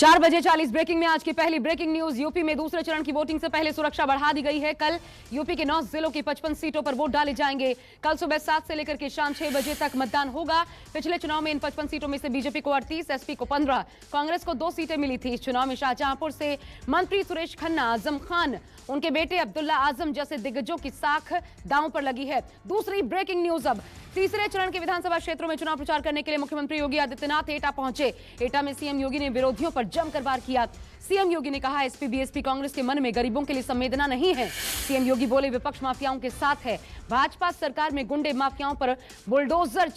4:40 breaking में आज की पहली ब्रेकिंग न्यूज। यूपी में दूसरे चरण की वोटिंग से पहले सुरक्षा बढ़ा दी गई है। कल यूपी के 9 जिलों की 55 सीटों पर वोट डाले जाएंगे। कल सुबह 7 से लेकर के शाम 6 बजे तक मतदान होगा। पिछले चुनाव में इन 55 सीटों में से बीजेपी को 38, एसपी को 15, कांग्रेस को 2 सीटें मिली थी। इस चुनाव में शाहजहांपुर से मंत्री सुरेश खन्ना, आजम खान, उनके बेटे अब्दुल्ला आजम जैसे दिग्गजों की साख दांव पर लगी है। दूसरी ब्रेकिंग न्यूज अब तीसरे चरण के विधानसभा क्षेत्रों में चुनाव प्रचार करने के लिए मुख्यमंत्री योगी आदित्यनाथ एटा पहुंचे। एटा में सीएम योगी ने विरोधियों पर जमकर वार किया। सीएम योगी ने कहा, एसपी बीएसपी कांग्रेस के मन में गरीबों के लिए संवेदना नहीं है। सीएम योगी बोले, विपक्ष माफियाओं के साथ है। भाजपा सरकार में गुंडे माफियाओं पर बुलडोजर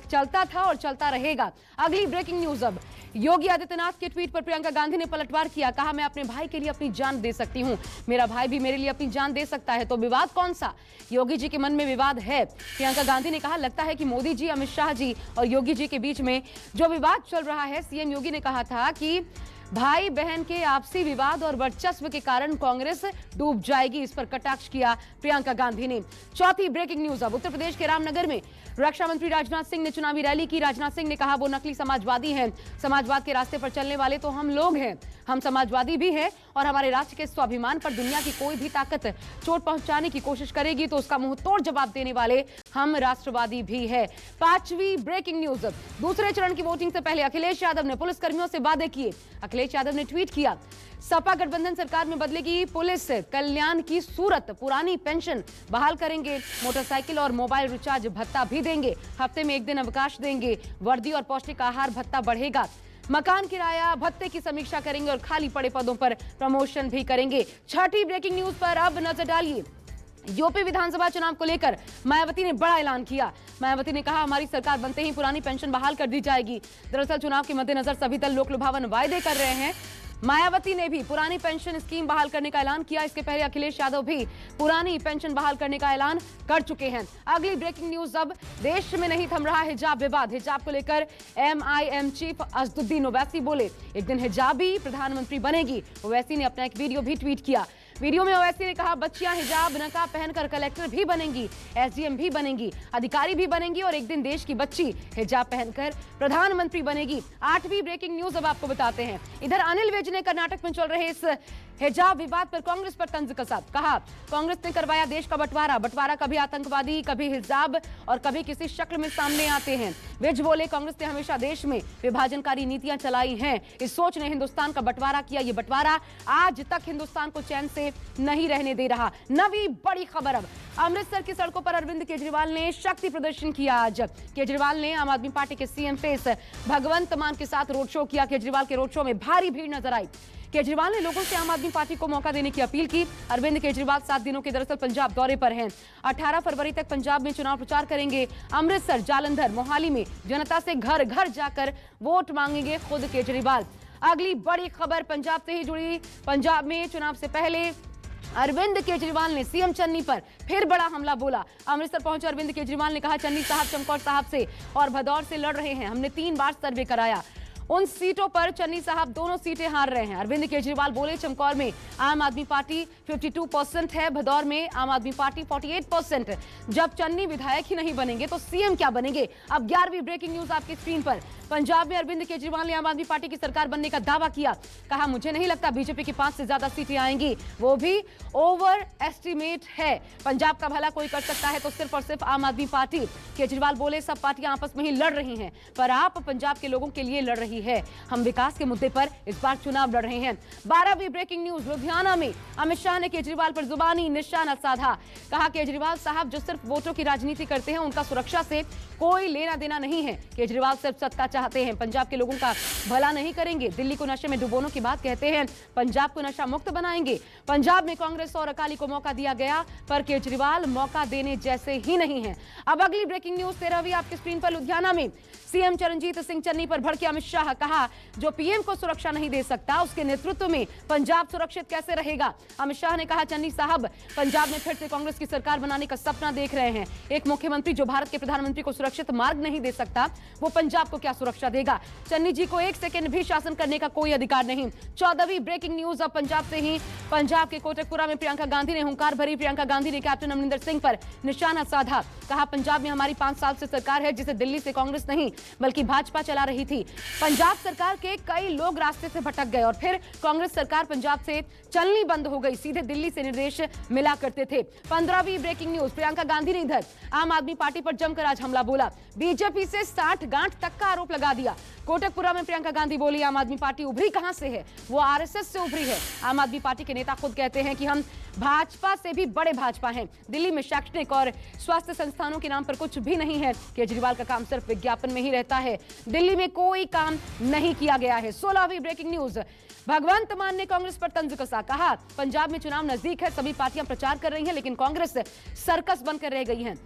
चलता था और चलता रहेगा। अगली ब्रेकिंग न्यूज अब योगी आदित्यनाथ के ट्वीट पर प्रियंका गांधी ने पलटवार किया। कहा, मैं अपने भाई के लिए अपनी जान दे सकती हूं, मेरा भाई भी मेरे लिए अपनी जान दे सकता है, तो विवाद कौन सा? योगी जी के मन में विवाद है। प्रियंका गांधी ने कहा, लगता है कि मोदी जी, अमित शाह जी और योगी जी के बीच में जो विवाद चल रहा है। सीएम योगी ने कहा था कि भाई बहन के आपसी विवाद और वर्चस्व के कारण कांग्रेस डूब जाएगी। इस पर कटाक्ष किया प्रियंका गांधी ने। चौथी ब्रेकिंग न्यूज अब उत्तर प्रदेश के रामनगर में रक्षा मंत्री राजनाथ सिंह ने चुनावी रैली की। राजनाथ सिंह ने कहा, वो नकली समाजवादी हैं। समाजवाद के रास्ते पर चलने वाले तो हम लोग हैं। हम समाजवादी भी हैं और हमारे राष्ट्र के स्वाभिमान पर दुनिया की कोई भी ताकत चोट पहुंचाने की कोशिश करेगी तो उसका मुंह तोड़ जवाब देने वाले हम राष्ट्रवादी भी है। पांचवी ब्रेकिंग न्यूज, दूसरे चरण की वोटिंग से पहले अखिलेश यादव ने पुलिसकर्मियों से वादे किए। अखिलेश यादव ने ट्वीट किया, सपा गठबंधन सरकार में बदलेगी पुलिस कल्याण की सूरत, पुरानी पेंशन बहाल करेंगे, मोटरसाइकिल और मोबाइल रिचार्ज भत्ता भी देंगे, हफ्ते में 1 दिन अवकाश देंगे, वर्दी और पौष्टिक आहार भत्ता बढ़ेगा, मकान किराया भत्ते की समीक्षा करेंगे और खाली पड़े पदों पर प्रमोशन भी करेंगे। छठी ब्रेकिंग न्यूज पर अब नजर डालिए। यूपी विधानसभा चुनाव को लेकर मायावती ने बड़ा ऐलान किया। मायावती ने कहा, हमारी सरकार बनते ही पुरानी पेंशन बहाल कर दी जाएगी। दरअसल चुनाव के मद्देनजर सभी दल लोकलुभावन वायदे कर रहे हैं। मायावती ने भी पुरानी पेंशन स्कीम बहाल करने का ऐलान किया। इसके पहले अखिलेश यादव भी पुरानी पेंशन बहाल करने का ऐलान कर चुके हैं। अगली ब्रेकिंग न्यूज अब देश में नहीं थम रहा हिजाब विवाद। हिजाब को लेकर MIM चीफ असदुद्दीन ओवैसी बोले, एक दिन हिजाबी प्रधानमंत्री बनेगी। ओवैसी ने अपना एक वीडियो भी ट्वीट किया। वीडियो में ओवैसी ने कहा, बच्चियां हिजाब नकाब पहनकर कलेक्टर भी बनेंगी, SDM भी बनेंगी, अधिकारी भी बनेंगी और एक दिन देश की बच्ची हिजाब पहनकर प्रधानमंत्री बनेगी। 8वीं ब्रेकिंग न्यूज अब आपको बताते हैं। इधर अनिल विज ने कर्नाटक में चल रहे इस हिजाब विवाद पर कांग्रेस पर तंज कसा। कहा, कांग्रेस ने करवाया देश का बंटवारा कभी आतंकवादी, कभी हिजाब और कभी किसी शक्ल में सामने आते हैं। विज बोले, कांग्रेस ने हमेशा देश में विभाजनकारी नीतियां चलाई हैं। इस सोच ने हिंदुस्तान का बंटवारा किया। ये बंटवारा आज तक हिंदुस्तान को चैन से नहीं रहने दे रहा। नवी बड़ी खबर अब अमृतसर की सड़कों पर अरविंद केजरीवाल ने शक्ति प्रदर्शन किया। आज केजरीवाल ने आम आदमी पार्टी के सीएम फेस भगवंत मान के साथ रोड शो किया। केजरीवाल के रोड शो में भारी भीड़ नजर आई। केजरीवाल ने लोगों से आम आदमी पार्टी को मौका देने की अपील की। अरविंद केजरीवाल 7 दिनों के दरअसल पंजाब दौरे पर हैं। 18 फरवरी तक पंजाब में चुनाव प्रचार करेंगे। अमृतसर, जालंधर, मोहाली में जनता से घर घर जाकर वोट मांगेंगे खुद केजरीवाल। अगली बड़ी खबर पंजाब से ही जुड़ी। पंजाब में चुनाव से पहले अरविंद केजरीवाल ने सीएम चन्नी पर फिर बड़ा हमला बोला। अमृतसर पहुंचे अरविंद केजरीवाल ने कहा, चन्नी साहब चमकौर साहब से और भदौर से लड़ रहे हैं। हमने 3 बार सर्वे कराया, उन सीटों पर चन्नी साहब दोनों सीटें हार रहे हैं। अरविंद केजरीवाल बोले, चमकौर में आम आदमी पार्टी 52% है, भदौर में आम आदमी पार्टी 48%। जब चन्नी विधायक ही नहीं बनेंगे तो सीएम क्या बनेंगे? अब 11वीं ब्रेकिंग न्यूज आपकी स्क्रीन पर। पंजाब में अरविंद केजरीवाल ने आम आदमी पार्टी की सरकार बनने का दावा किया। कहा, मुझे नहीं लगता बीजेपी की 5 से ज्यादा सीटें आएंगी, वो भी ओवर एस्टिमेट है। पंजाब का भला कोई कर सकता है तो सिर्फ और सिर्फ आम आदमी पार्टी। केजरीवाल बोले, सब पार्टियां आपस में ही लड़ रही हैं, पर आप पंजाब के लोगों के लिए लड़ रही है। हम विकास के मुद्दे पर इस बार चुनाव लड़ रहे हैं। 12वीं ब्रेकिंग न्यूज, लुधियाना में अमित शाह ने केजरीवाल पर जुबानी निशाना साधा। कहा, केजरीवाल साहब जो सिर्फ वोटों की राजनीति करते हैं, उनका सुरक्षा से कोई लेना देना नहीं है। केजरीवाल सिर्फ सत्ता चाहते हैं, पंजाब के लोगों का भला नहीं करेंगे। दिल्ली को नशे में डुबोने की बात कहते हैं, पंजाब को नशा मुक्त बनाएंगे। पंजाब में कांग्रेस और अकाली को मौका दिया गया, पर केजरीवाल मौका देने जैसे ही नहीं है। अब अगली ब्रेकिंग न्यूज 13वीं आपकी स्क्रीन पर। लुधियाना में सीएम चरणजीत सिंह चन्नी पर भड़के अमित शाह। कहा, जो पीएम को सुरक्षा नहीं दे सकता, उसके नेतृत्व में पंजाब सुरक्षित कैसे रहेगा? अमित शाह ने कहा, चन्नी साहब पंजाब में फिर से कांग्रेस की सरकार बनाने का सपना देख रहे हैं। एक मुख्यमंत्री जो भारत के प्रधानमंत्री को सुरक्षित मार्ग नहीं दे सकता, वो पंजाब को क्या सुरक्षा देगा? चन्नी जी को 1 सेकंड भी शासन करने का कोई अधिकार नहीं। 14वीं ब्रेकिंग न्यूज अब पंजाब से ही। पंजाब के कोटकपुरा में प्रियंका गांधी ने हुंकार भरी। प्रियंका गांधी ने कैप्टन अमरिंदर सिंह पर निशाना साधा। कहा पंजाब में हमारी 5 साल से सरकार है जिसे दिल्ली से कांग्रेस नहीं बल्कि भाजपा चला रही थी। पंजाब सरकार के कई लोग रास्ते से भटक गए और फिर कांग्रेस सरकार पंजाब से चलनी बंद हो गई, सीधे दिल्ली से निर्देश मिला करते थे। 15वीं ब्रेकिंग न्यूज, प्रियंका गांधी ने इधर आम आदमी पार्टी पर जमकर आज हमला बोला, बीजेपी से 60 गांठ तक का आरोप लगा दिया। कोटकपुरा में प्रियंका गांधी बोली आम आदमी पार्टी उभरी कहां से है, वो आरएसएस से उभरी है। आम आदमी पार्टी के नेता खुद कहते हैं कि हम भाजपा से भी बड़े भाजपा हैं। दिल्ली में शैक्षणिक और स्वास्थ्य संस्थानों के नाम पर कुछ भी नहीं है। केजरीवाल का काम सिर्फ विज्ञापन में ही रहता है, दिल्ली में कोई काम नहीं किया गया है। 16वीं ब्रेकिंग न्यूज, भगवंत मान ने कांग्रेस पर तंज कसा, कहा पंजाब में चुनाव नजदीक है, सभी पार्टियां प्रचार कर रही हैं लेकिन कांग्रेस सर्कस बनकर रह गई है,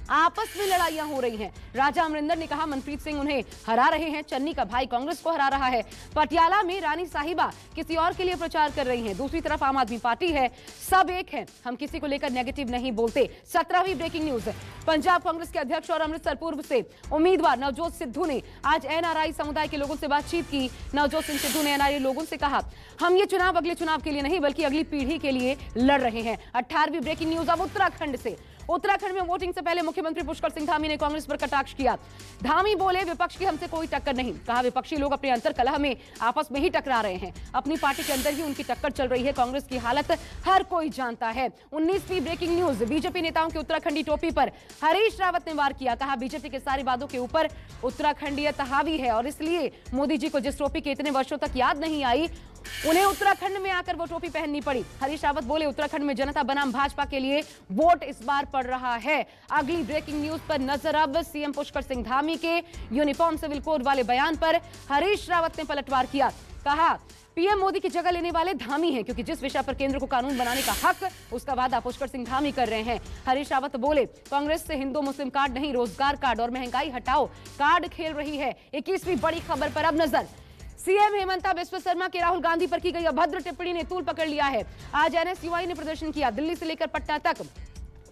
आपस में लड़ाइयां हो रही हैं। राजा अमरिंदर ने कहा मनप्रीत सिंह उन्हें हरा रहे हैं, चन्नी का भाई कांग्रेस को हरा रहा है। पटियाला में रानी साहिबा किसी और के लिए प्रचार कर रही हैं, दूसरी तरफ आम आदमी पार्टी है, सब एक है, हम किसी को लेकर नेगेटिव नहीं बोलते। 17वीं ब्रेकिंग न्यूज, पंजाब कांग्रेस के अध्यक्ष और अमृतसर पूर्व से उम्मीदवार नवजोत सिद्धू ने आज एनआरआई समुदाय के लोगों से बातचीत की। नवजोत सिंह सिद्धू ने एनआरआई लोगों से कहा हम ये चुनाव अगले चुनाव के लिए नहीं बल्कि अगली पीढ़ी के लिए लड़ रहे हैं। 18वीं ब्रेकिंग न्यूज, अब उत्तराखंड से। उत्तराखंड में वोटिंग से पहले मुख्यमंत्री पुष्कर सिंह धामी ने कांग्रेस पर कटाक्ष किया। धामी बोले विपक्ष की हमसे कोई टक्कर नहीं, कहा विपक्षी लोग अपने अंतर कलह में आपस में ही टकरा रहे हैं, अपनी पार्टी के अंदर ही उनकी टक्कर चल रही है, कांग्रेस की हालत हर कोई जानता है। 19वीं ब्रेकिंग न्यूज, बीजेपी नेताओं की उत्तराखंडी टोपी पर हरीश रावत ने वार किया, कहा बीजेपी के सारे वादों के ऊपर उत्तराखंडीयत हावी है और इसलिए मोदी जी को जिस टोपी के इतने वर्षों तक याद नहीं आई उन्हें उत्तराखंड में आकर वो टोपी पहननी पड़ी। हरीश रावत बोले उत्तराखंड में जनता बनाम भाजपा के लिए वोट इस बार पड़ रहा है। अगली ब्रेकिंग न्यूज पर नजर, अब सीएम पुष्कर सिंह धामी के यूनिफॉर्म सिविल कोड वाले बयान पर हरीश रावत ने पलटवार किया, कहा पीएम मोदी की जगह लेने वाले धामी हैं क्योंकि जिस विषय पर केंद्र को कानून बनाने का हक उसका वादा पुष्कर सिंह धामी कर रहे हैं। हरीश रावत बोले कांग्रेस से हिंदू मुस्लिम कार्ड नहीं रोजगार कार्ड और महंगाई हटाओ कार्ड खेल रही है। 21वीं बड़ी खबर पर अब नजर, सीएम हेमंता बिस्वा शर्मा के राहुल गांधी पर की गई अभद्र टिप्पणी ने तूल पकड़ लिया है। आज एनएसयूआई ने प्रदर्शन किया, दिल्ली से लेकर पटना तक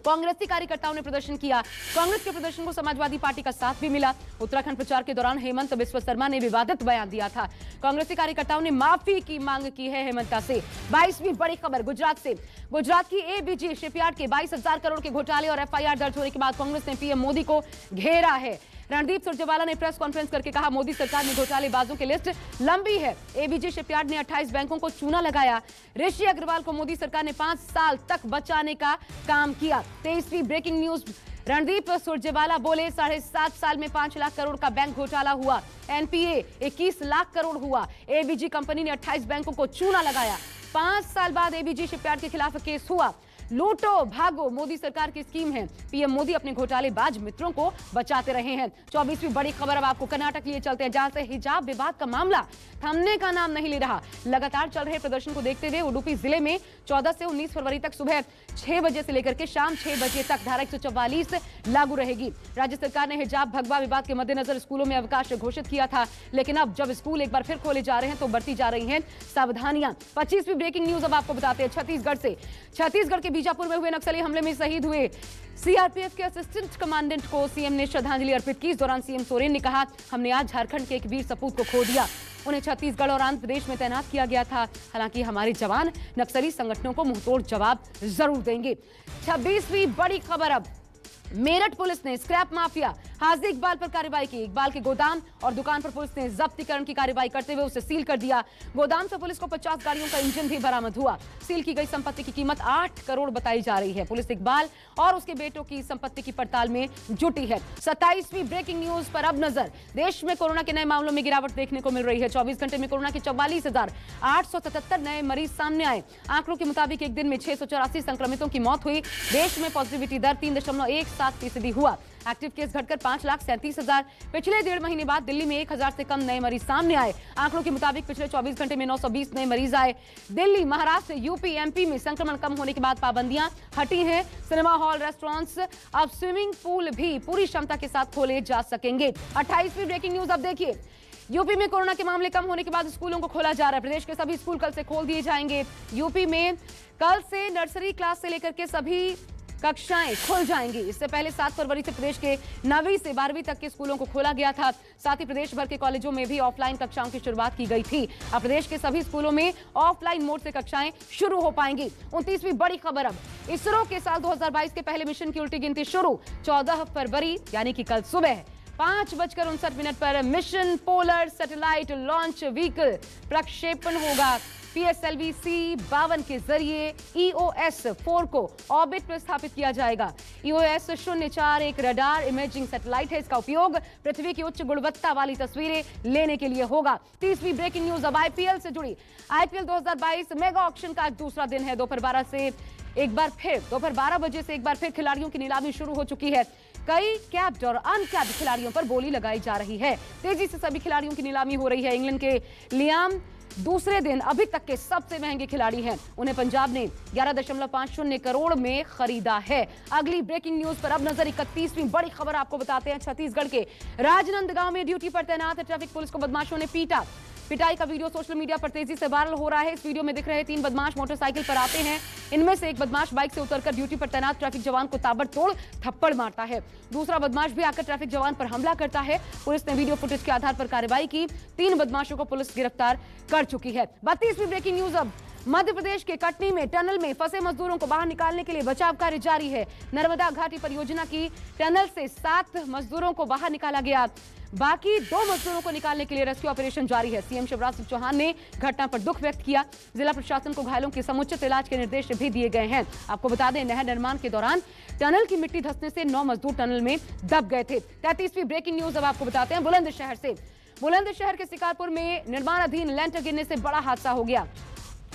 कांग्रेसी कार्यकर्ताओं ने प्रदर्शन किया। कांग्रेस के प्रदर्शन को समाजवादी पार्टी का साथ भी मिला। उत्तराखंड प्रचार के दौरान हेमंत बिस्वा शर्मा ने विवादित बयान दिया था। कांग्रेसी कार्यकर्ताओं ने माफी की मांग की है हेमंता से। 22वीं बड़ी खबर गुजरात से, गुजरात की एबीजी शिपयार्ड के 22,000 करोड़ के घोटाले और एफआईआर दर्ज होने के बाद कांग्रेस ने पीएम मोदी को घेरा है। रणदीप सुरजेवाला ने प्रेस कॉन्फ्रेंस करके कहा मोदी सरकार में घोटालेबाजों की लिस्ट लंबी है। एबीजी शिपयार्ड ने 28 बैंकों को चूना लगाया। ऋषि अग्रवाल को मोदी सरकार ने 5 साल तक बचाने का काम किया। 23वीं ब्रेकिंग न्यूज, रणदीप सुरजेवाला बोले 7.5 साल में 5 लाख करोड़ का बैंक घोटाला हुआ, एनपीए 21 लाख करोड़ हुआ। एबीजी कंपनी ने 28 बैंकों को चूना लगाया। 5 साल बाद एबीजी शिपयार्ड के खिलाफ केस हुआ। लूटो भागो मोदी सरकार की स्कीम है, पीएम मोदी अपने घोटालेबाज मित्रों को बचाते रहे हैं। 24वीं बड़ी खबर, अब आपको कर्नाटक लिए चलते हैं जहां से हिजाब विवाद का मामला थमने का नाम नहीं ले रहा। लगातार चल रहे प्रदर्शन को देखते हुए उडुपी जिले में 14 से 19 फरवरी तक सुबह 6 बजे से लेकर के शाम 6 बजे तक धारा 144 लागू रहेगी। राज्य सरकार ने हिजाब भगवा विवाद के मद्देनजर स्कूलों में अवकाश घोषित किया था, लेकिन अब जब स्कूल एक बार फिर खोले जा रहे हैं तो बढ़ती जा रही हैं सावधानियां। 25वीं ब्रेकिंग न्यूज अब आपको बताते हैं छत्तीसगढ़ से। छत्तीसगढ़ के बीजापुर में हुए नक्सली हमले में शहीद हुए सीआरपीएफ के असिस्टेंट कमांडेंट को सीएम ने श्रद्धांजलि अर्पित की। इस दौरान सीएम सोरेन ने कहा हमने आज झारखंड के एक वीर सपूत को खो दिया, उन्हें छत्तीसगढ़ और आंध्र प्रदेश में तैनात किया गया था। हालांकि हमारे जवान नक्सली संगठनों को मुंहतोड़ जवाब जरूर देंगे। 26वीं बड़ी खबर, अब मेरठ पुलिस ने स्क्रैप माफिया हाजी इकबाल पर कार्रवाई की। इकबाल के गोदाम और दुकान पर पुलिस ने जब्तीकरण की कार्रवाई करते हुए उसे सील कर दिया। गोदाम से पुलिस को 50 गाड़ियों का इंजन भी बरामद हुआ। सील की गई संपत्ति की कीमत 8 करोड़ बताई जा रही है। पुलिस इकबाल और उसके बेटों की संपत्ति की पड़ताल में जुटी है। 27वीं ब्रेकिंग न्यूज पर अब नजर, देश में कोरोना के नए मामलों में गिरावट देखने को मिल रही है। 24 घंटे में कोरोना के 44,877 नए मरीज सामने आए। आंकड़ों के मुताबिक एक दिन में 684 संक्रमितों की मौत हुई। देश में पॉजिटिविटी दर 3.17% हुआ। एक्टिव केस घटकर 5,37,000। पिछले 1.5 महीने बाद दिल्ली में 1,000 से कम नए मरीज सामने आए। आंकड़ों के मुताबिक पिछले 24 घंटे में 920 नए मरीज आए। दिल्ली, महाराष्ट्र, यूपी, एमपी में संक्रमण कम होने के बाद पाबंदियां हटी हैं। सिनेमा हॉल, रेस्टोरेंट्स, अब स्विमिंग पूल भी पूरी क्षमता के साथ खोले जा सकेंगे। 28वीं ब्रेकिंग न्यूज अब देखिए, यूपी में कोरोना के मामले कम होने के बाद स्कूलों को खोला जा रहा है। प्रदेश के सभी स्कूल कल से खोल दिए जाएंगे। यूपी में कल से नर्सरी क्लास से लेकर के सभी कक्षाएं खुल जाएंगी। इससे पहले 7 फरवरी से प्रदेश के 9वीं से 12वीं तक के स्कूलों को खोला गया था। साथ ही प्रदेश भर के कॉलेजों में भी ऑफलाइन कक्षाओं की शुरुआत की गई थी। अब प्रदेश के सभी स्कूलों में ऑफलाइन मोड से कक्षाएं शुरू हो पाएंगी। 29वीं बड़ी खबर अब इसरो के साल 2022 के पहले मिशन की उल्टी गिनती शुरू। 14 फरवरी यानी कि कल सुबह 5:59 पर mission polar satellite launch vehicle प्रक्षेपण होगा। PSLV-C-52 के जरिए EOS-4 को ऑर्बिट में स्थापित किया जाएगा। EOS-004 एक रडार इमेजिंग सैटेलाइट है। इसका उपयोग पृथ्वी की उच्च गुणवत्ता वाली तस्वीरें लेने के लिए होगा। 30वीं ब्रेकिंग न्यूज अब IPL से जुड़ी। IPL 2022 मेगा ऑक्शन का आज दूसरा दिन है। दोपहर 12 बजे से एक बार फिर खिलाड़ियों की नीलामी शुरू हो चुकी है। कई कैप्ड और अनकैप्ड खिलाड़ियों पर बोली लगाई जा रही है। तेजी से सभी खिलाड़ियों की नीलामी हो रही है। इंग्लैंड के लियाम दूसरे दिन अभी तक के सबसे महंगे खिलाड़ी हैं। उन्हें पंजाब ने 11.50 करोड़ में खरीदा है। अगली ब्रेकिंग न्यूज पर अब नजर। 31वीं बड़ी खबर आपको बताते हैं। छत्तीसगढ़ के राजनांदगांव में ड्यूटी पर तैनात ट्रैफिक पुलिस को बदमाशों ने पीटा। पिटाई का वीडियो सोशल मीडिया पर तेजी से वायरल हो रहा है। इस वीडियो में दिख रहे 3 बदमाश मोटरसाइकिल पर आते हैं। इनमें से एक बदमाश बाइक से उतरकर ड्यूटी पर तैनात ट्रैफिक जवान को ताबड़तोड़ थप्पड़ मारता है। दूसरा बदमाश भी आकर ट्रैफिक जवान पर हमला करता है। पुलिस ने वीडियो फुटेज के आधार पर कार्रवाई की। 3 बदमाशों को पुलिस गिरफ्तार कर चुकी है। 32वीं ब्रेकिंग न्यूज अब मध्य प्रदेश के कटनी में टनल में फंसे मजदूरों को बाहर निकालने के लिए बचाव कार्य जारी है। नर्मदा घाटी परियोजना की टनल से 7 मजदूरों को बाहर निकाला गया। बाकी 2 मजदूरों को निकालने के लिए रेस्क्यू ऑपरेशन जारी है। सीएम शिवराज सिंह चौहान ने घटना पर दुख व्यक्त किया। जिला प्रशासन को घायलों के समुचित इलाज के निर्देश भी दिए गए हैं। आपको बता दें, नहर निर्माण के दौरान टनल की मिट्टी धंसने से 9 मजदूर टनल में दब गए थे। 33वीं ब्रेकिंग न्यूज अब आपको बताते हैं बुलंदशहर से। बुलंदशहर के शिकारपुर में निर्माणाधीन लेंटर गिरने से बड़ा हादसा हो गया।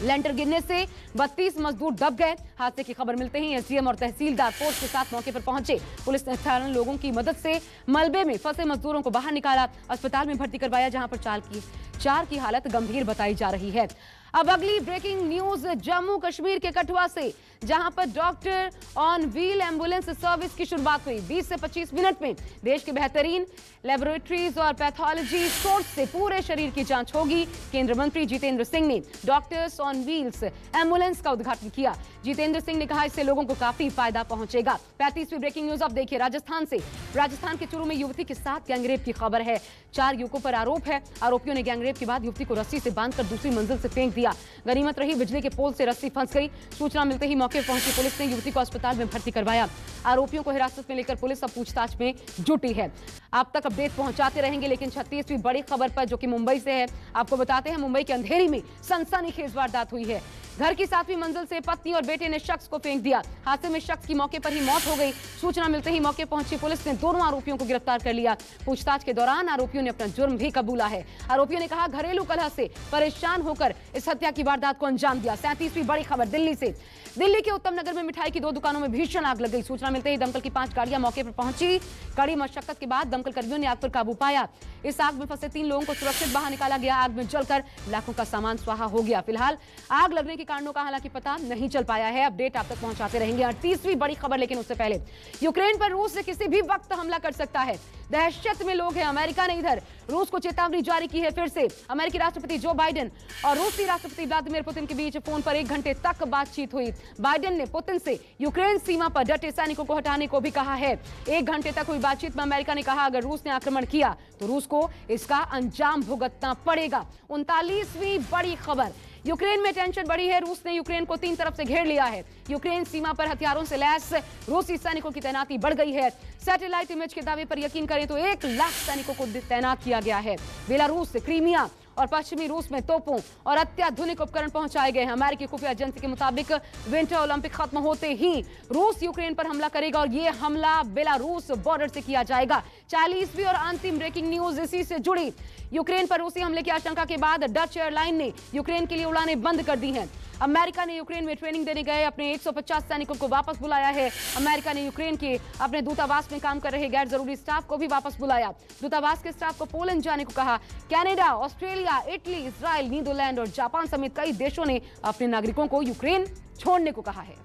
लेंटर गिरने से 32 मजदूर दब गए। हादसे की खबर मिलते ही एसडीएम और तहसीलदार फोर्स के साथ मौके पर पहुंचे। पुलिस ने स्थानीय लोगों की मदद से मलबे में फंसे मजदूरों को बाहर निकाला, अस्पताल में भर्ती करवाया, जहां पर 4 की हालत गंभीर बताई जा रही है। अब अगली ब्रेकिंग न्यूज जम्मू कश्मीर के कठुआ से, जहां पर doctor on wheel ambulance service की शुरुआत हुई। 20 से 25 मिनट में देश के बेहतरीन लेबोरेटरीज और पैथोलॉजी सोर्स से पूरे शरीर की जांच होगी। केंद्रीय मंत्री जितेंद्र सिंह ने डॉक्टर्स ऑन व्हील्स एम्बुलेंस का उद्घाटन किया। जितेंद्र सिंह ने कहा इससे लोगों को काफी फायदा पहुंचेगा। 35वीं ब्रेकिंग न्यूज अब देखिए राजस्थान से। राजस्थान के चूरू में युवती के साथ गैंगरेप की खबर है। 4 युवकों पर आरोप है। आरोपियों ने गैंगरेप के बाद युवती को रस्सी से बांधकर दूसरी मंजिल से फेंक दिया। गनीमत रही बिजली के पोल से रस्सी फंस गई। सूचना मिलते ही मौके पर पहुंची पुलिस ने युवती को अस्पताल में भर्ती करवाया। आरोपियों को हिरासत में लेकर पुलिस अब पूछताछ में जुटी है। आप तक अपडेट पहुंचाते रहेंगे, लेकिन 36वीं बड़ी खबर पर, जो कि मुंबई से है, आपको बताते हैं मुंबई के अंधेरी में सनसनीखेज वारदात हुई है। घर की 7वीं मंजिल से पत्नी और बेटे ने शख्स को फेंक दिया। हादसे में शख्स की मौके पर ही मौत हो गई। सूचना मिलते ही मौके पहुंची पुलिस ने दोनों आरोपियों को गिरफ्तार कर लिया। पूछताछ के दौरान आरोपियों ने अपना जुर्म भी कबूला है। आरोपियों ने कहा घरेलू कलह से परेशान होकर इस हत्या की वारदात को अंजाम दिया। 37वीं बड़ी खबर दिल्ली से। दिल्ली के उत्तम नगर में मिठाई की 2 दुकानों में भीषण आग लग गई। सूचना मिलते ही दमकल की 5 गाड़ियां मौके पर पहुंची। कड़ी मशक्कत के बाद दमकल कर्मियों ने आग पर काबू पाया। इस आग में फंसे 3 लोगों को सुरक्षित बाहर निकाला गया। आग में जलकर लाखों का सामान स्वाहा हो गया। फिलहाल आग लगने के कारणों का हालांकि पता नहीं चल पाया है। अपडेट आप तक पहुंचाते रहेंगे। 38वीं बड़ी खबर, लेकिन उससे पहले यूक्रेन पर रूस से किसी भी वक्त हमला कर सकता है। दहशत में लोग हैं। अमेरिका ने इधर रूस को चेतावनी जारी की है। फिर से अमेरिकी राष्ट्रपति जो बाइडेन और रूसी राष्ट्रपति व्लादिमीर पुतिन के बीच फोन पर 1 घंटे तक बातचीत हुई। बाइडेन ने पुतिन से यूक्रेन सीमा पर डटे सैनिकों को हटाने को भी कहा है। 1 घंटे तक हुई बातचीत में अमेरिका ने कहा अगर रूस ने आक्रमण किया तो रूस को इसका अंजाम भुगतना पड़ेगा। 39वीं बड़ी खबर, यूक्रेन में टेंशन बढ़ी है। रूस ने यूक्रेन को 3 तरफ से घेर लिया है। यूक्रेन सीमा पर हथियारों से लैस रूसी सैनिकों की तैनाती बढ़ गई है। सैटेलाइट इमेज के दावे पर यकीन करें तो 1 लाख सैनिकों को तैनात किया गया है। बेलारूस, क्रीमिया और पश्चिमी रूस में तोपों और अत्याधुनिक उपकरण पहुंचाए गए हैं। अमेरिकी खुफिया एजेंसी के मुताबिक विंटर ओलंपिक खत्म होते ही रूस यूक्रेन पर हमला करेगा और यह हमला बेलारूस बॉर्डर से किया जाएगा। 40वीं और अंतिम ब्रेकिंग न्यूज इसी से जुड़ी। यूक्रेन पर रूसी हमले की आशंका के बाद डच एयरलाइन ने यूक्रेन के लिए उड़ानें बंद कर दी हैं। अमेरिका ने यूक्रेन में ट्रेनिंग देने गए अपने 150 सैनिकों को वापस बुलाया है। अमेरिका ने यूक्रेन के अपने दूतावास में काम कर रहे गैर जरूरी स्टाफ को भी वापस बुलाया। दूतावास के स्टाफ को पोलैंड जाने को कहा। Canada, Australia, Italy, Israel, Netherlands और जापान समेत कई देशों ने अपने नागरिकों को यूक्रेन छोड़ने को कहा है।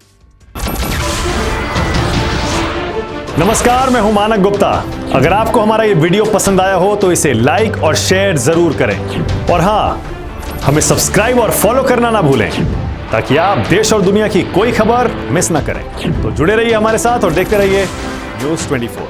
नमस्कार, मैं हूं मानक गुप्ता। अगर आपको हमारा ये वीडियो पसंद आया हो तो इसे लाइक और शेयर जरूर करें और हां, हमें सब्सक्राइब और फॉलो करना ना भूलें ताकि आप देश और दुनिया की कोई खबर मिस ना करें। तो जुड़े रहिए हमारे साथ और देखते रहिए News 24।